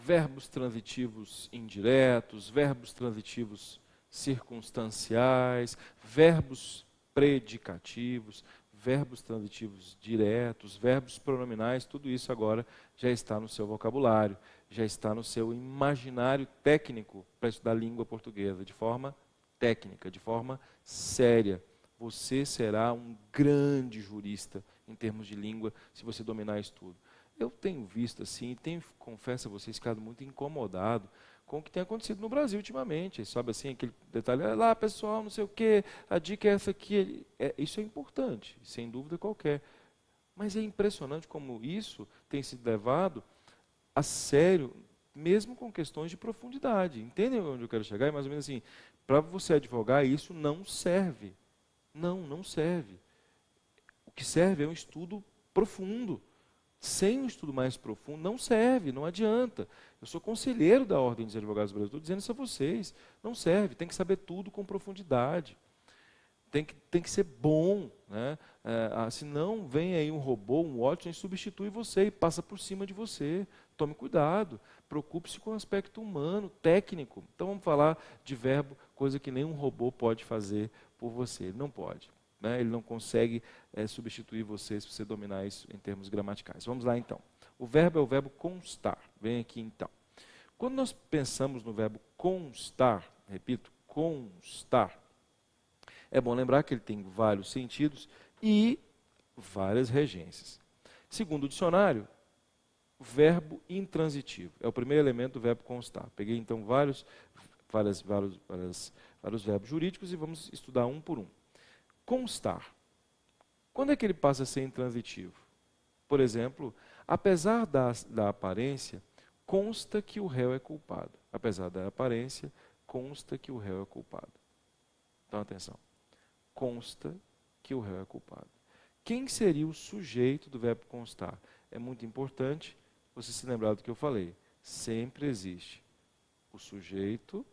verbos transitivos indiretos, verbos transitivos circunstanciais, verbos predicativos, verbos transitivos diretos, verbos pronominais, tudo isso agora já está no seu vocabulário, já está no seu imaginário técnico para estudar a língua portuguesa, de forma técnica, de forma séria. Você será um grande jurista em termos de língua se você dominar isso tudo. Eu tenho visto assim, e tenho, confesso a vocês, ficado muito incomodado com o que tem acontecido no Brasil ultimamente. Sabe assim, aquele detalhe, lá pessoal, não sei o quê, a dica é essa aqui. Isso é importante, sem dúvida qualquer. Mas é impressionante como isso tem sido levado a sério, mesmo com questões de profundidade. Entendem onde eu quero chegar? É mais ou menos assim, para você advogar, isso não serve. Não serve. O que serve é um estudo profundo. Sem um estudo mais profundo, não serve, não adianta. Eu sou conselheiro da Ordem dos Advogados Brasileiros, estou dizendo isso a vocês. Não serve, tem que saber tudo com profundidade. Tem que ser bom. Né? Senão vem aí um robô, um Watson, e substitui você e passa por cima de você. Tome cuidado, preocupe-se com o aspecto humano, técnico. Então vamos falar de verbo, coisa que nenhum robô pode fazer por você. Ele não pode. Né? Ele não consegue substituir você se você dominar isso em termos gramaticais. Vamos lá então. O verbo é o verbo constar. Vem aqui então. Quando nós pensamos no verbo constar, repito, constar, é bom lembrar que ele tem vários sentidos e várias regências. Segundo o dicionário, verbo intransitivo. É o primeiro elemento do verbo constar. Peguei então vários verbos jurídicos e vamos estudar um por um. Constar. Quando é que ele passa a ser intransitivo? Por exemplo, apesar da aparência, consta que o réu é culpado. Apesar da aparência, consta que o réu é culpado. Então, atenção. Consta que o réu é culpado. Quem seria o sujeito do verbo constar? É muito importante você se lembrar do que eu falei. Sempre existe o sujeito,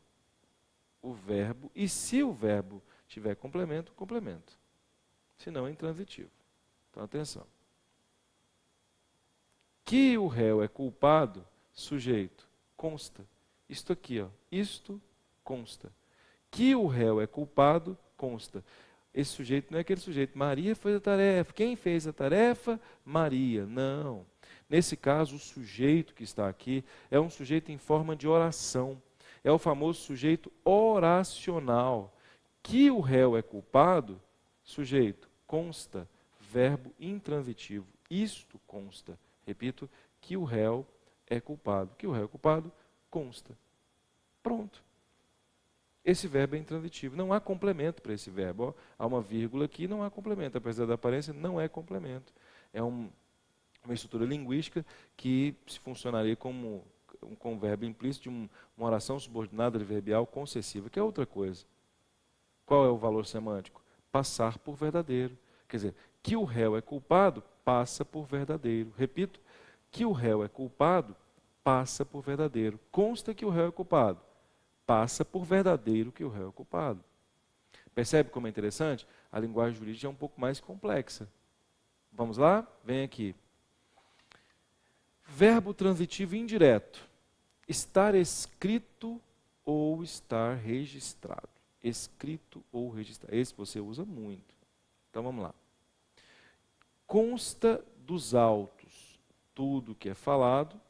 o verbo, e se o verbo tiver complemento, complemento. Senão é intransitivo. Então, atenção. Que o réu é culpado, sujeito, consta. Isto aqui, ó, isto consta. Que o réu é culpado, consta. Esse sujeito não é aquele sujeito, Maria fez a tarefa. Quem fez a tarefa? Maria. Não. Nesse caso, o sujeito que está aqui é um sujeito em forma de oração. É o famoso sujeito oracional. Que o réu é culpado, sujeito, consta, verbo intransitivo. Isto consta. Repito, que o réu é culpado. Que o réu é culpado, consta. Pronto. Esse verbo é intransitivo. Não há complemento para esse verbo. Ó, há uma vírgula aqui, não há complemento. Apesar da aparência, não é complemento. É uma estrutura linguística que se funcionaria como com verbo implícito de uma oração subordinada adverbial concessiva, que é outra coisa. Qual é o valor semântico? Passar por verdadeiro. Quer dizer, que o réu é culpado, passa por verdadeiro. Repito, que o réu é culpado, passa por verdadeiro. Consta que o réu é culpado, passa por verdadeiro que o réu é culpado. Percebe como é interessante? A linguagem jurídica é um pouco mais complexa. Vamos lá? Vem aqui. Verbo transitivo indireto. Estar escrito ou estar registrado. Escrito ou registrado. Esse você usa muito. Então vamos lá. Consta dos autos. Tudo que é falado,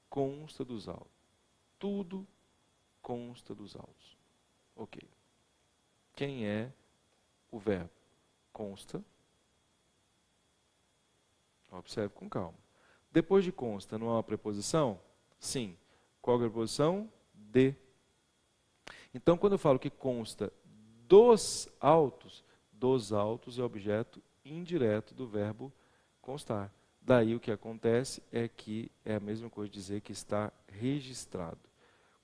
consta dos autos. Tudo consta dos autos. Ok. Quem é o verbo? Consta. Observe com calma. Depois de consta, não há uma preposição? Sim. Qual é a preposição? De. Então, quando eu falo que consta dos autos é objeto indireto do verbo constar. Daí o que acontece é que é a mesma coisa dizer que está registrado.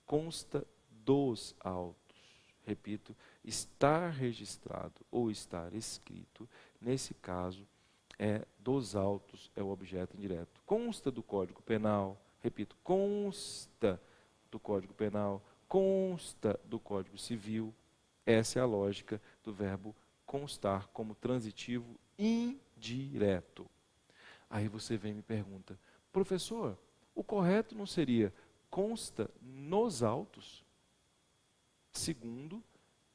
Consta dos autos. Repito, estar registrado ou estar escrito, nesse caso, dos autos é o objeto indireto. Consta do Código Penal, repito, consta do Código Penal, consta do Código Civil. Essa é a lógica do verbo constar como transitivo indireto. Aí você vem e me pergunta, professor, o correto não seria consta nos autos. Segundo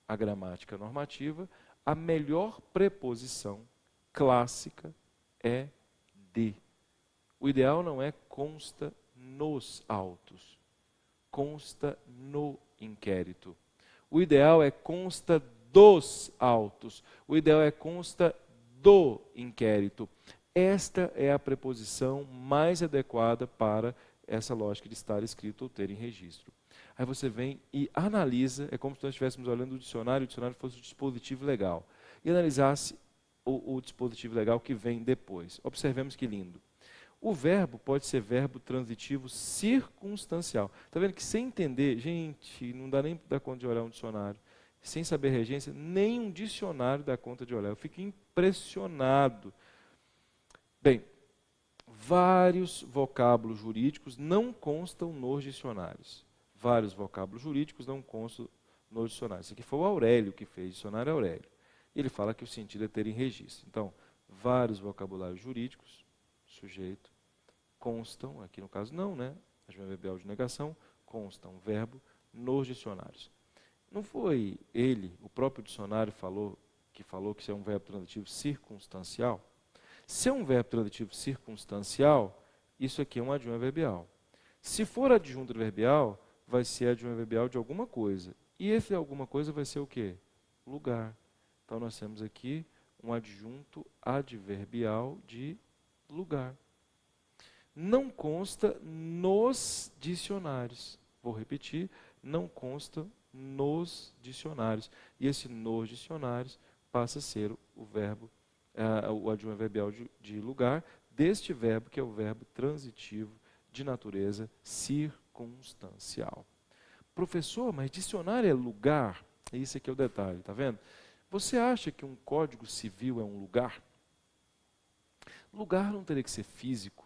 a gramática normativa, a melhor preposição clássica é de. O ideal não é consta nos autos, consta no inquérito. O ideal é consta dos autos. O ideal é consta do inquérito. Esta é a preposição mais adequada para essa lógica de estar escrito ou ter em registro. Aí você vem e analisa, é como se nós estivéssemos olhando o dicionário fosse o dispositivo legal. E analisasse o dispositivo legal que vem depois. Observemos que lindo. O verbo pode ser verbo transitivo circunstancial. Está vendo que sem entender, gente, não dá nem para dar conta de olhar um dicionário. Sem saber regência, nem um dicionário dá conta de olhar. Eu fico impressionado. Bem, vários vocábulos jurídicos não constam nos dicionários. Vários vocábulos jurídicos não constam nos dicionários. Isso aqui foi o Aurélio que fez, dicionário Aurélio. Ele fala que o sentido é ter em registro. Então, vários vocabulários jurídicos, sujeito, constam, aqui no caso não, né? Adjunto verbial de negação, constam verbo nos dicionários. Não foi ele, o próprio dicionário falou que isso é um verbo transitivo circunstancial? Se é um verbo transitivo circunstancial, isso aqui é um adjunto verbial. Se for adjunto verbial, vai ser adjunto verbial de alguma coisa. E esse alguma coisa vai ser o quê? Lugar. Então nós temos aqui um adjunto adverbial de lugar. Não consta nos dicionários. Vou repetir, não consta nos dicionários. E esse nos dicionários passa a ser o verbo, o adjunto verbial de lugar, deste verbo que é o verbo transitivo de natureza circunstancial. Professor, mas dicionário é lugar? Esse aqui é o detalhe, está vendo? Você acha que um código civil é um lugar? Lugar não teria que ser físico.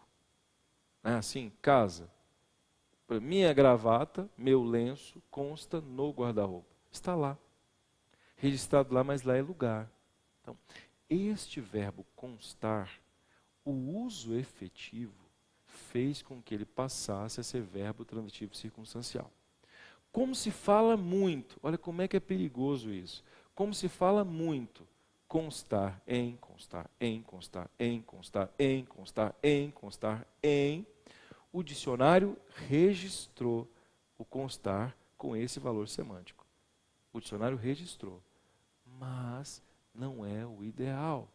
Não é assim? Casa. Minha gravata, meu lenço, consta no guarda-roupa. Está lá. Registrado lá, mas lá é lugar. Então, este verbo constar, o uso efetivo fez com que ele passasse a ser verbo transitivo circunstancial. Como se fala muito, olha como é que é perigoso isso. Como se fala muito, constar em, constar em, constar em, constar em, constar em, constar em. O dicionário registrou o constar com esse valor semântico. O dicionário registrou, mas não é o ideal.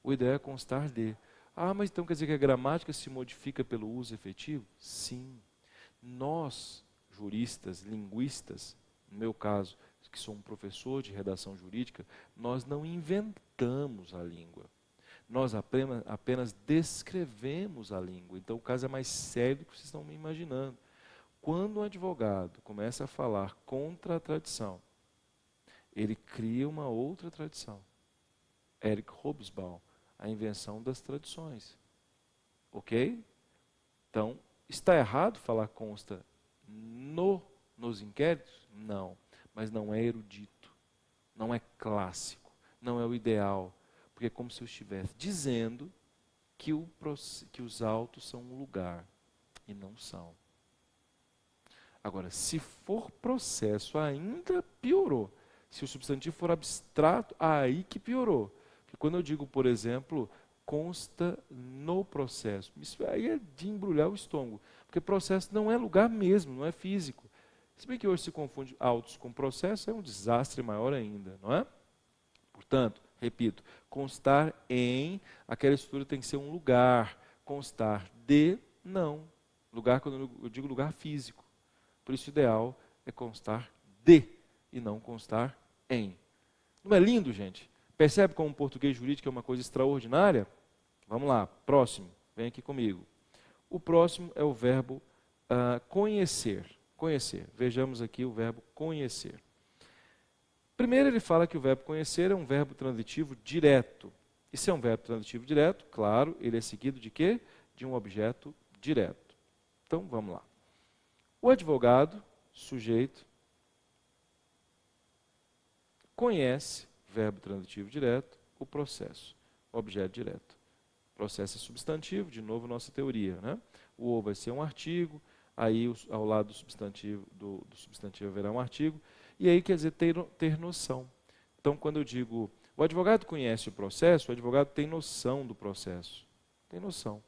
O ideal é constar de. Ah, mas então quer dizer que a gramática se modifica pelo uso efetivo? Sim. Nós, juristas, linguistas, no meu caso, que sou um professor de redação jurídica, nós não inventamos a língua. Nós apenas descrevemos a língua. Então o caso é mais sério do que vocês estão me imaginando. Quando um advogado começa a falar contra a tradição, ele cria uma outra tradição. Eric Hobsbawm, a invenção das tradições. Ok? Então, está errado falar consta nos inquéritos? Não. Mas não é erudito, não é clássico, não é o ideal. Porque é como se eu estivesse dizendo que os autos são um lugar, e não são. Agora, se for processo, ainda piorou. Se o substantivo for abstrato, aí que piorou. Porque quando eu digo, por exemplo, consta no processo, isso aí é de embrulhar o estômago. Porque processo não é lugar mesmo, não é físico. Se bem que hoje se confunde autos com processo, é um desastre maior ainda, não é? Portanto, repito, constar em, aquela estrutura tem que ser um lugar. Constar de, não. Lugar, quando eu digo lugar físico. Por isso, o ideal é constar de e não constar em. Não é lindo, gente? Percebe como o português jurídico é uma coisa extraordinária? Vamos lá, próximo, vem aqui comigo. O próximo é o verbo conhecer. Conhecer. Vejamos aqui o verbo conhecer. Primeiro ele fala que o verbo conhecer é um verbo transitivo direto. E se é um verbo transitivo direto, claro, ele é seguido de quê? De um objeto direto. Então, vamos lá. O advogado, sujeito, conhece, verbo transitivo direto, o processo, objeto direto. Processo é substantivo, de novo nossa teoria, né? O vai ser um artigo, aí ao lado do substantivo haverá um artigo, e aí quer dizer ter noção. Então, quando eu digo, o advogado conhece o processo, o advogado tem noção do processo. Tem noção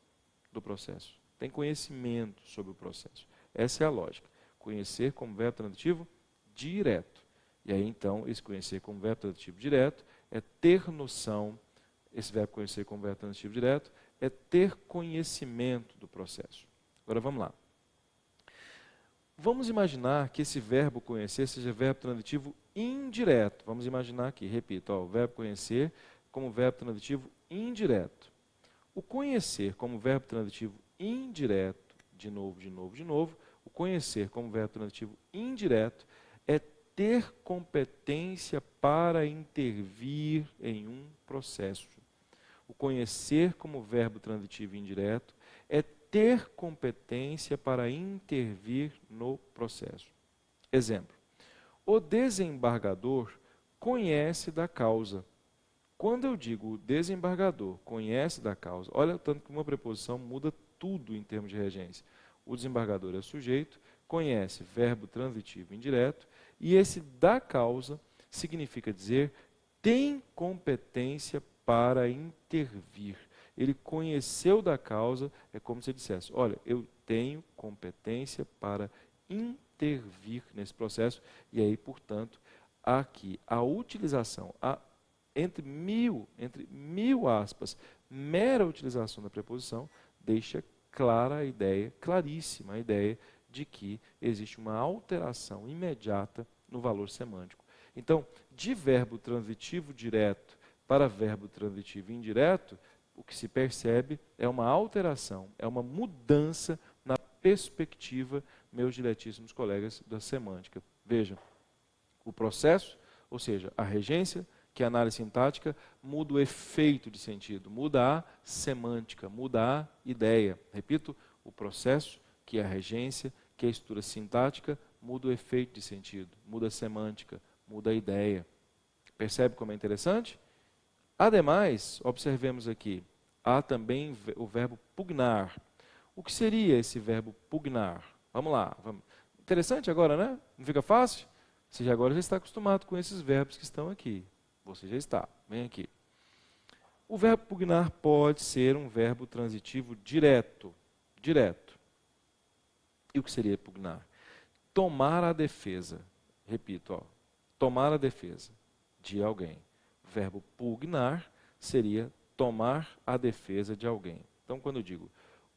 do processo. Tem conhecimento sobre o processo. Essa é a lógica. Conhecer como verbo transitivo direto. E aí, então, esse conhecer como verbo transitivo direto é ter noção, esse verbo conhecer como verbo transitivo direto, é ter conhecimento do processo. Agora, vamos lá. Vamos imaginar que esse verbo conhecer seja verbo transitivo indireto. Vamos imaginar aqui, repito, o verbo conhecer como verbo transitivo indireto. O conhecer como verbo transitivo indireto, de novo, o conhecer como verbo transitivo indireto é ter competência para intervir em um processo. O conhecer como verbo transitivo indireto é ter competência para intervir no processo. Exemplo: o desembargador conhece da causa. Quando eu digo o desembargador conhece da causa, olha o tanto que uma preposição muda tudo em termos de regência. O desembargador é sujeito, conhece verbo transitivo indireto, e esse da causa significa dizer tem competência para intervir. Ele conheceu da causa, é como se ele dissesse, olha, eu tenho competência para intervir nesse processo, e aí, portanto, aqui a utilização, entre mil aspas, mera utilização da preposição, deixa clara a ideia, claríssima a ideia, de que existe uma alteração imediata no valor semântico. Então, de verbo transitivo direto para verbo transitivo indireto, o que se percebe é uma alteração, é uma mudança na perspectiva, meus diletíssimos colegas, da semântica. Vejam, o processo, ou seja, a regência, que é a análise sintática, muda o efeito de sentido, muda a semântica, muda a ideia. Repito, o processo, que é a regência, que é a estrutura sintática, muda o efeito de sentido, muda a semântica, muda a ideia. Percebe como é interessante? Ademais, observemos aqui, há também o verbo pugnar. O que seria esse verbo pugnar? Vamos lá. Interessante agora, né? Não fica fácil? Você agora já está acostumado com esses verbos que estão aqui. Você já está. Vem aqui. O verbo pugnar pode ser um verbo transitivo direto. Direto. E o que seria pugnar? Tomar a defesa. Repito, tomar a defesa de alguém. O verbo pugnar seria tomar a defesa de alguém. Então, quando eu digo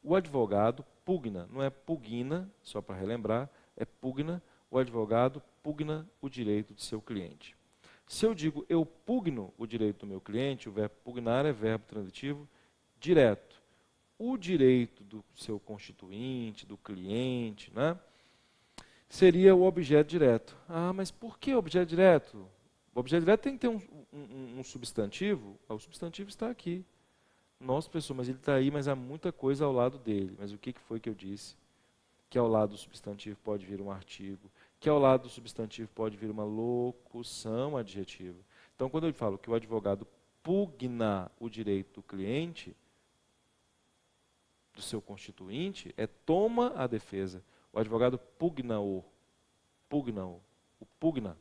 o advogado pugna, não é pugna, só para relembrar, é pugna, o advogado pugna o direito de seu cliente. Se eu digo eu pugno o direito do meu cliente, o verbo pugnar é verbo transitivo direto. O direito do seu constituinte, do cliente, né, seria o objeto direto. Ah, mas por que objeto direto? O objeto direto tem que ter um substantivo. O substantivo está aqui. Nossa, professor, mas ele está aí, mas há muita coisa ao lado dele. Mas o que foi que eu disse? Que ao lado do substantivo pode vir um artigo, que ao lado do substantivo pode vir uma locução adjetiva. Então, quando eu falo que o advogado pugna o direito do cliente, do seu constituinte, é toma a defesa. O advogado pugna-o. Pugna-o. O pugna.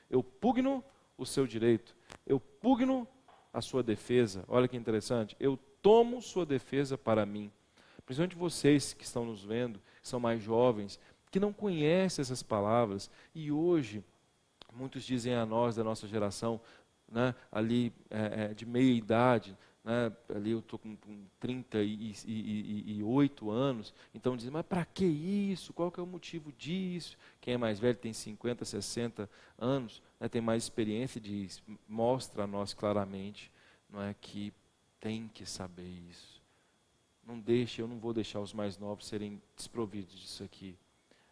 Eu pugno o seu direito. Eu pugno a sua defesa. Olha que interessante. Eu tomo sua defesa para mim. Principalmente vocês que estão nos vendo, que são mais jovens, que não conhecem essas palavras. E hoje, muitos dizem a nós, da nossa geração, né, ali de meia idade, né, ali eu estou com 38 anos, então dizem, mas para que isso? Qual que é o motivo disso? Quem é mais velho tem 50, 60 anos, né, tem mais experiência, diz, mostra a nós claramente, não é, que tem que saber isso. Eu não vou deixar os mais novos serem desprovidos disso aqui.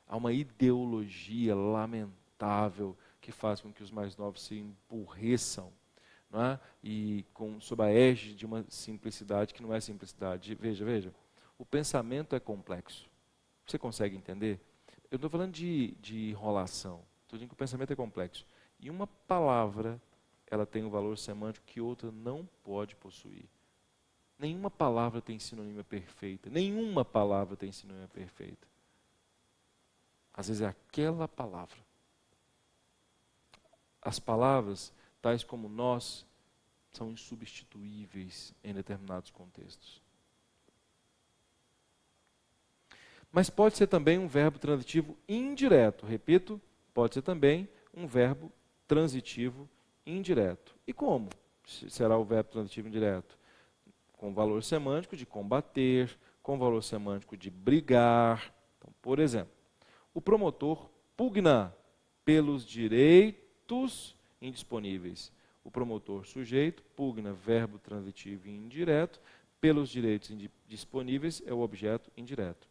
Há uma ideologia lamentável que faz com que os mais novos se emburreçam, não é? E sob a égide de uma simplicidade que não é simplicidade. Veja, o pensamento é complexo. Você consegue entender? Eu estou falando de enrolação, estou dizendo que o pensamento é complexo. E uma palavra, ela tem um valor semântico que outra não pode possuir. Nenhuma palavra tem sinônima perfeita. Nenhuma palavra tem sinônima perfeita. Às vezes é aquela palavra. As palavras, tais como nós, são insubstituíveis em determinados contextos. Mas pode ser também um verbo transitivo indireto. Repito, pode ser também um verbo transitivo indireto. E como será o verbo transitivo indireto? Com valor semântico de combater, com valor semântico de brigar. Então, por exemplo, o promotor pugna pelos direitos indisponíveis. O promotor sujeito pugna, verbo transitivo indireto, pelos direitos indisponíveis é o objeto indireto.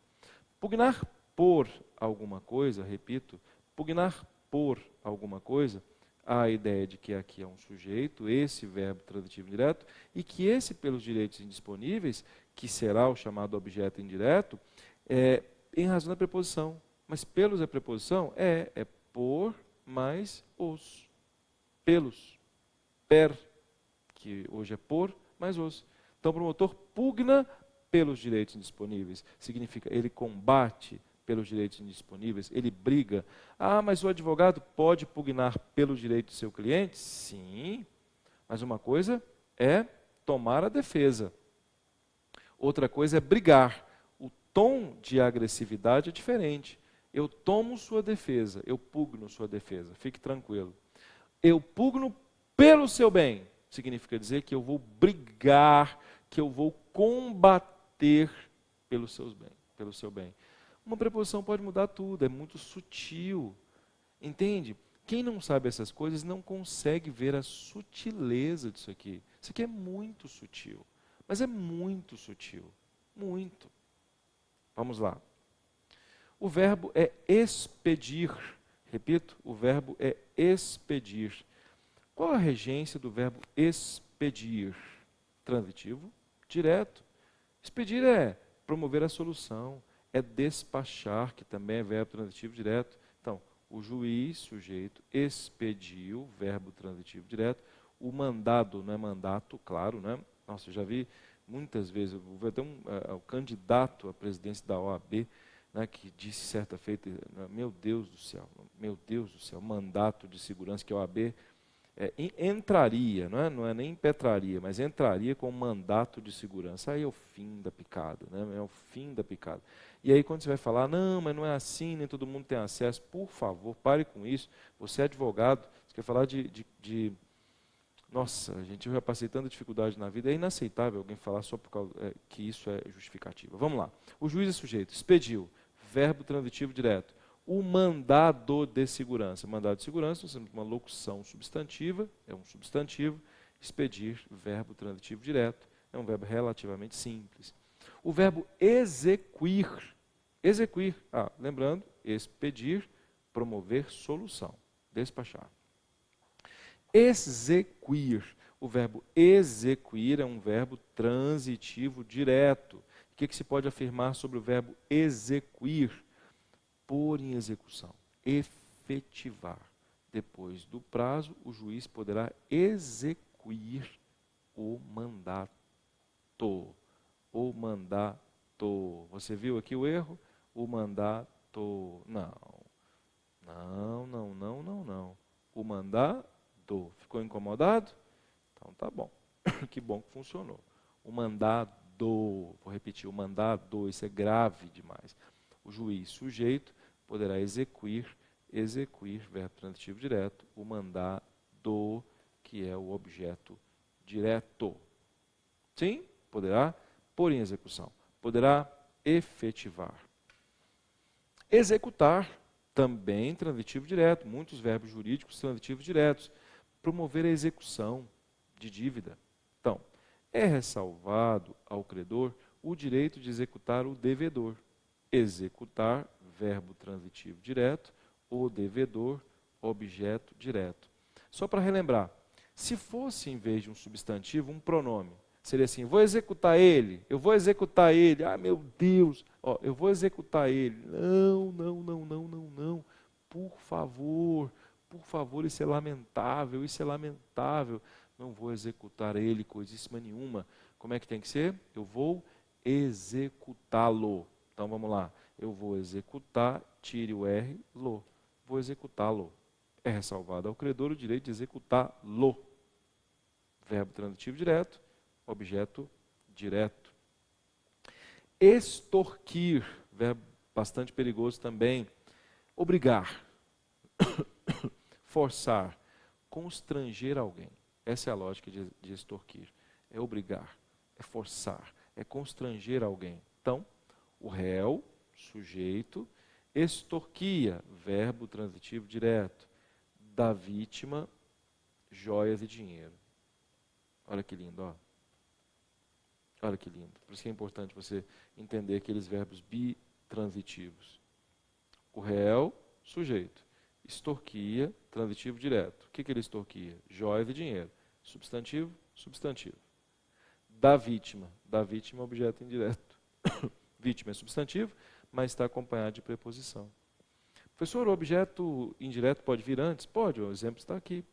Pugnar por alguma coisa, repito, pugnar por alguma coisa, há a ideia de que aqui é um sujeito, esse verbo transitivo indireto, e que esse pelos direitos indisponíveis, que será o chamado objeto indireto, é em razão da preposição. Mas pelos é preposição? É por mais os. Pelos. Per, que hoje é por, mais os. Então o promotor pugna pelos direitos indisponíveis. Significa, ele combate pelos direitos indisponíveis, ele briga. Ah, mas o advogado pode pugnar pelos direitos do seu cliente? Sim, mas uma coisa é tomar a defesa. Outra coisa é brigar. O tom de agressividade é diferente. Eu tomo sua defesa, eu pugno sua defesa, fique tranquilo. Eu pugno pelo seu bem, significa dizer que eu vou brigar, que eu vou combater pelo seu bem. Uma preposição pode mudar tudo, é muito sutil. Entende? Quem não sabe essas coisas não consegue ver a sutileza disso aqui. Isso aqui é muito sutil, mas é muito sutil, muito. Vamos lá. O verbo é expedir. Repito, o verbo é expedir. Qual a regência do verbo expedir? Transitivo, direto. Expedir é promover a solução, é despachar, que também é verbo transitivo direto. Então, o juiz, sujeito, expediu, verbo transitivo direto. O mandado, não é mandato, claro, né? Nossa, eu já vi muitas vezes, eu vou até o candidato à presidência da OAB, né, que disse certa feita, meu Deus do céu, mandato de segurança que a OAB entraria, não é nem impetraria, mas entraria com mandato de segurança. Aí é o fim da picada, né? É o fim da picada. E aí quando você vai falar, não, mas não é assim, nem todo mundo tem acesso, por favor, pare com isso. Você é advogado, você quer falar Nossa, gente, eu já passei tanta dificuldade na vida, é inaceitável alguém falar só por causa que isso é justificativa. Vamos lá. O juiz é sujeito, expediu, verbo transitivo direto. O mandado de segurança. Mandado de segurança, nós temos uma locução substantiva, é um substantivo. Expedir, verbo transitivo direto, é um verbo relativamente simples. O verbo exequir. Exequir, lembrando, expedir, promover solução, despachar. Exequir. O verbo exequir é um verbo transitivo direto. O que se pode afirmar sobre o verbo exequir? Pôr em execução, efetivar. Depois do prazo, o juiz poderá exequir o mandato. O mandato. Você viu aqui o erro? O mandato. Não. O mandado. Ficou incomodado? Então tá bom. Que bom que funcionou. O mandado. Vou repetir, o mandado. Isso é grave demais. O juiz sujeito poderá exequir, verbo transitivo direto, o mandado, que é o objeto direto. Sim, poderá pôr em execução, poderá efetivar. Executar, também transitivo direto, muitos verbos jurídicos transitivos diretos. Promover a execução de dívida. Então, é ressalvado ao credor o direito de executar o devedor. Executar, verbo transitivo direto, o devedor, objeto direto. Só para relembrar, se fosse em vez de um substantivo, um pronome, seria assim, eu vou executar ele, meu Deus, eu vou executar ele. Não, por favor, isso é lamentável, não vou executar ele, coisíssima nenhuma. Como é que tem que ser? Eu vou executá-lo. Então vamos lá. Eu vou executar, tire o R, lo. Vou executá-lo. É ressalvado ao credor o direito de executá-lo. Verbo transitivo direto, objeto direto. Extorquir, verbo bastante perigoso também. Obrigar, forçar, constranger alguém. Essa é a lógica de extorquir. É obrigar, é forçar, é constranger alguém. Então, o réu, sujeito, extorquia, verbo transitivo direto, da vítima, joias e dinheiro. Olha que lindo, ó. Olha que lindo. Por isso que é importante você entender aqueles verbos bitransitivos. O réu, sujeito. Extorquia, transitivo direto. O que ele extorquia? Joias e dinheiro. Substantivo, substantivo. Da vítima, objeto indireto. Vítima é substantivo, mas está acompanhado de preposição. Professor, o objeto indireto pode vir antes? Pode, o exemplo está aqui.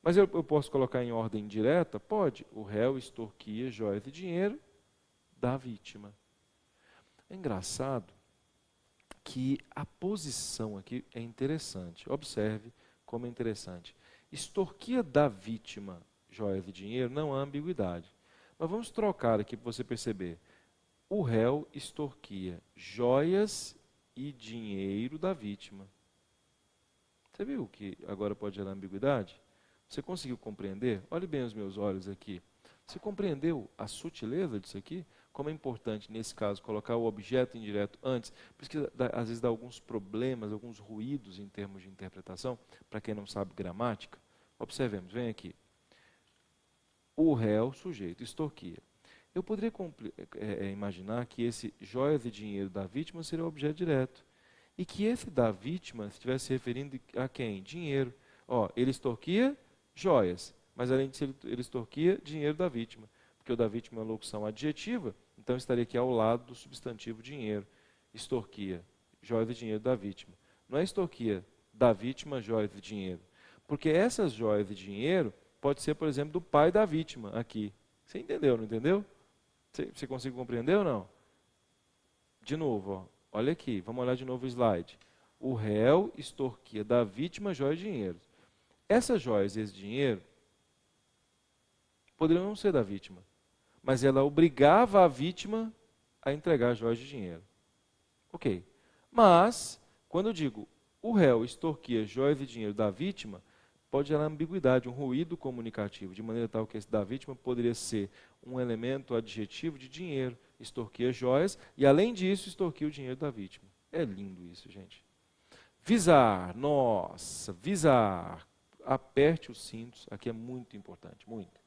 Mas eu posso colocar em ordem direta? Pode. O réu extorquia joias e dinheiro da vítima. É engraçado que a posição aqui é interessante. Observe como é interessante. Extorquia da vítima joias e dinheiro não há ambiguidade. Mas vamos trocar aqui para você perceber. O réu extorquia joias e dinheiro da vítima. Você viu que agora pode gerar ambiguidade? Você conseguiu compreender? Olhe bem os meus olhos aqui. Você compreendeu a sutileza disso aqui? Como é importante, nesse caso, colocar o objeto indireto antes. Por isso que às vezes dá alguns problemas, alguns ruídos em termos de interpretação, para quem não sabe gramática. Observemos, vem aqui. O réu, sujeito, extorquia. Eu poderia imaginar que esse joias e dinheiro da vítima seria o objeto direto. E que esse da vítima estivesse se referindo a quem? Dinheiro. Ó, ele extorquia joias, mas além disso ele extorquia dinheiro da vítima. Porque o da vítima é uma locução adjetiva, então estaria aqui ao lado do substantivo dinheiro. Extorquia, joias e dinheiro da vítima. Não é extorquia da vítima, joias e dinheiro. Porque essas joias e dinheiro pode ser, por exemplo, do pai da vítima aqui. Você entendeu, não entendeu? Você conseguiu compreender ou não? De novo, ó, olha aqui, vamos olhar de novo o slide. O réu extorquia da vítima joias e dinheiro. Essas joias e esse dinheiro poderiam não ser da vítima, mas ela obrigava a vítima a entregar joias de dinheiro. Ok. Mas, quando eu digo o réu extorquia joias e dinheiro da vítima, pode gerar ambiguidade, um ruído comunicativo, de maneira tal que esse da vítima poderia ser um elemento adjetivo de dinheiro, extorquia joias, e além disso, extorquia o dinheiro da vítima. É lindo isso, gente. Visar, nossa, visar. Aperte os cintos, aqui é muito importante, muito.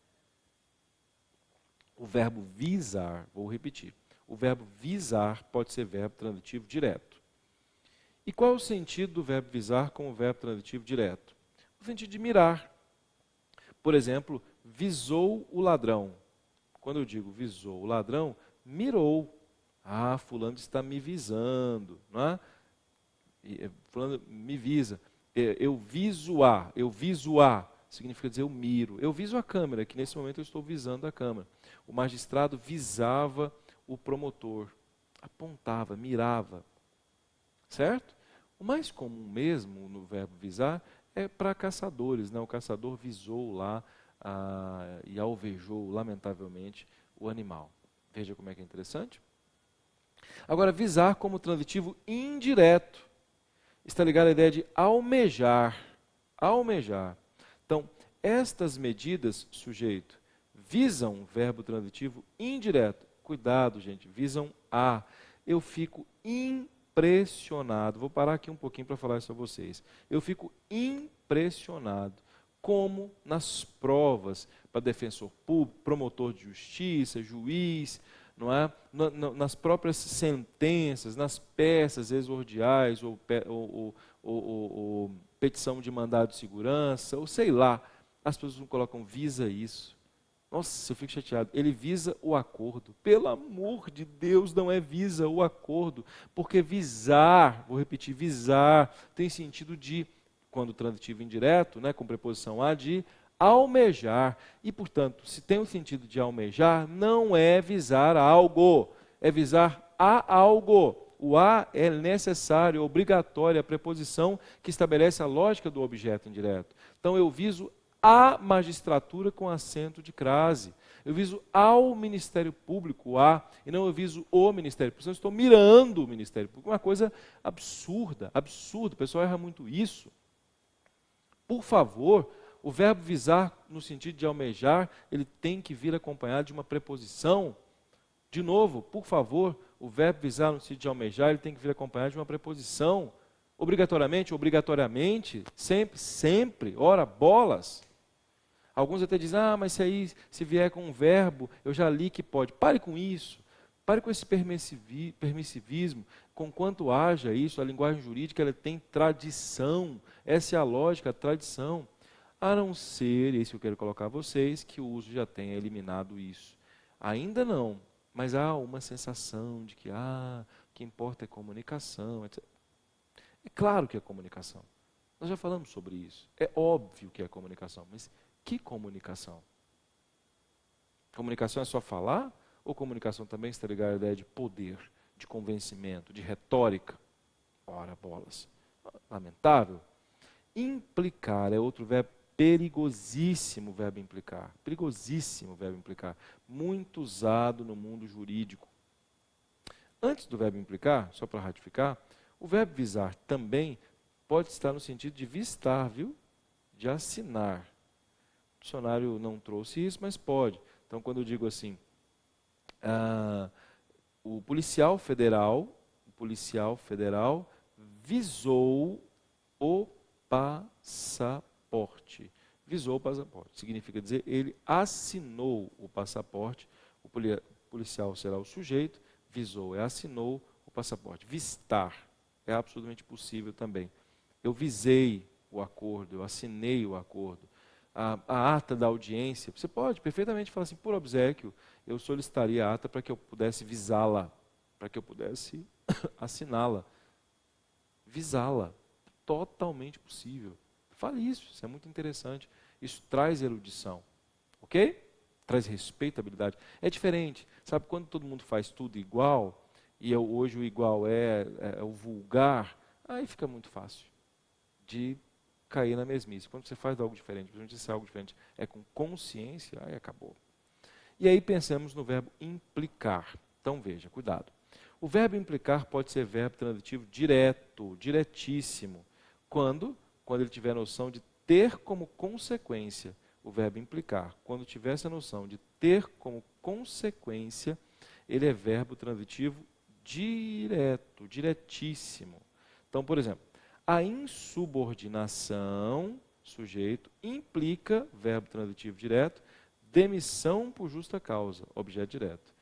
O verbo visar, vou repetir, o verbo visar pode ser verbo transitivo direto. E qual é o sentido do verbo visar como verbo transitivo direto? O sentido de mirar. Por exemplo, visou o ladrão. Quando eu digo visou o ladrão, mirou. Ah, fulano está me visando, não é? Fulano me visa. Eu viso a, significa dizer eu miro. Eu viso a câmera, que nesse momento eu estou visando a câmera. O magistrado visava o promotor, apontava, mirava. Certo? O mais comum mesmo no verbo visar é para caçadores, né? O caçador visou lá e alvejou, lamentavelmente, o animal. Veja como é que é interessante. Agora, visar como transitivo indireto está ligado à ideia de almejar. Almejar. Então, estas medidas, sujeito, visam verbo transitivo indireto. Cuidado, gente, visam a. Eu fico impressionado. Vou parar aqui um pouquinho para falar isso a vocês. Eu fico impressionado como nas provas para defensor público, promotor de justiça, juiz, não é? Nas próprias sentenças, nas peças exordiais ou petição de mandado de segurança, ou sei lá, as pessoas não colocam visa isso. Nossa, eu fico chateado. Ele visa o acordo. Pelo amor de Deus, não é visa o acordo. Porque visar, vou repetir, visar, tem sentido de, quando transitivo indireto, né, com preposição a, de almejar. E, portanto, se tem o sentido de almejar, não é visar algo, é visar a algo. O a é necessário, obrigatório, a preposição que estabelece a lógica do objeto indireto. Então, eu viso a magistratura com acento de crase. Eu viso ao Ministério Público, e não eu viso o Ministério Público. Eu estou mirando o Ministério Público. Uma coisa absurda, absurda. O pessoal erra muito isso. Por favor, o verbo visar, no sentido de almejar, ele tem que vir acompanhado de uma preposição. De novo, por favor, o verbo visar, no sentido de almejar, ele tem que vir acompanhado de uma preposição. Obrigatoriamente, sempre, sempre, ora, bolas. Alguns até dizem, mas se vier com um verbo, eu já li que pode. Pare com isso. Pare com esse permissivismo. Conquanto haja isso, a linguagem jurídica ela tem tradição. Essa é a lógica, a tradição. A não ser, isso que eu quero colocar a vocês, que o uso já tenha eliminado isso. Ainda não, mas há uma sensação de que, o que importa é comunicação, etc. É claro que é comunicação. Nós já falamos sobre isso. É óbvio que é comunicação, mas que comunicação? Comunicação é só falar? Ou comunicação também está ligada à ideia de poder, de convencimento, de retórica? Ora, bolas. Lamentável. Implicar é outro verbo perigosíssimo, verbo implicar. Perigosíssimo verbo implicar. Muito usado no mundo jurídico. Antes do verbo implicar, só para ratificar, o verbo visar também pode estar no sentido de vistar, viu? De assinar. O dicionário não trouxe isso, mas pode. Então, quando eu digo assim, o policial federal visou o passaporte. Visou o passaporte. Significa dizer, ele assinou o passaporte. O policial será o sujeito, visou, assinou o passaporte. Vistar é absolutamente possível também. Eu visei o acordo, eu assinei o acordo. A ata da audiência, você pode perfeitamente falar assim, por obséquio, eu solicitaria a ata para que eu pudesse visá-la, para que eu pudesse assiná-la. Visá-la, totalmente possível. Fale isso é muito interessante. Isso traz erudição, ok? Traz respeitabilidade. É diferente, sabe, quando todo mundo faz tudo igual, e hoje o igual é o vulgar, aí fica muito fácil de cair na mesmice. Quando você faz algo diferente, principalmente se algo diferente é com consciência, aí acabou. E aí pensamos no verbo implicar. Então veja, cuidado. O verbo implicar pode ser verbo transitivo direto, diretíssimo. Quando ele tiver a noção de ter como consequência o verbo implicar. Quando tiver essa noção de ter como consequência, ele é verbo transitivo direto, diretíssimo. Então, por exemplo, a insubordinação, sujeito, implica, verbo transitivo direto, demissão por justa causa, objeto direto.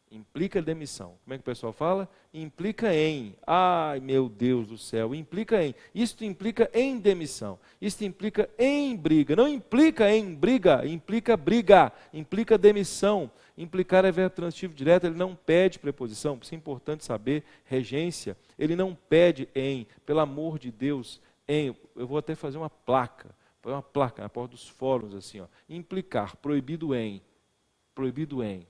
Implica demissão. Como é que o pessoal fala? Implica em. Ai, meu Deus do céu, implica em. Isto implica em demissão. Isto implica em briga. Não implica em briga, implica briga, implica demissão. Implicar é verbo transitivo direto, ele não pede preposição. Isso é importante saber. Regência, ele não pede em. Pelo amor de Deus, em. Eu vou até fazer uma placa. Põe uma placa na porta dos fóruns assim, ó. Implicar, proibido em. Proibido em.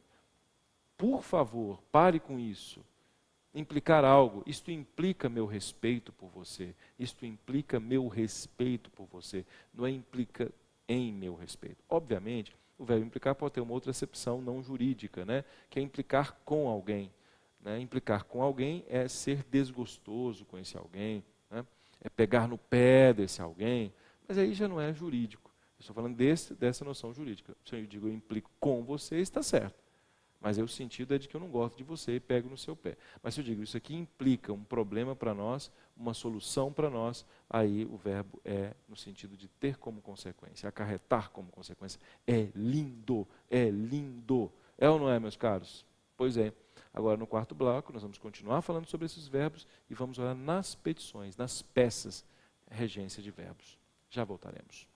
Por favor, pare com isso. Implicar algo, isto implica meu respeito por você. Isto implica meu respeito por você. Não é implica em meu respeito. Obviamente, o verbo implicar pode ter uma outra acepção não jurídica, né? Que é implicar com alguém. Né? Implicar com alguém é ser desgostoso com esse alguém, né? É pegar no pé desse alguém, mas aí já não é jurídico. Eu estou falando dessa noção jurídica. Se eu digo eu implico com você, está certo. Mas aí o sentido é de que eu não gosto de você e pego no seu pé. Mas se eu digo isso aqui implica um problema para nós, uma solução para nós, aí o verbo é no sentido de ter como consequência, acarretar como consequência. É lindo, é lindo. É ou não é, meus caros? Pois é. Agora, no quarto bloco, nós vamos continuar falando sobre esses verbos e vamos olhar nas petições, nas peças, regência de verbos. Já voltaremos.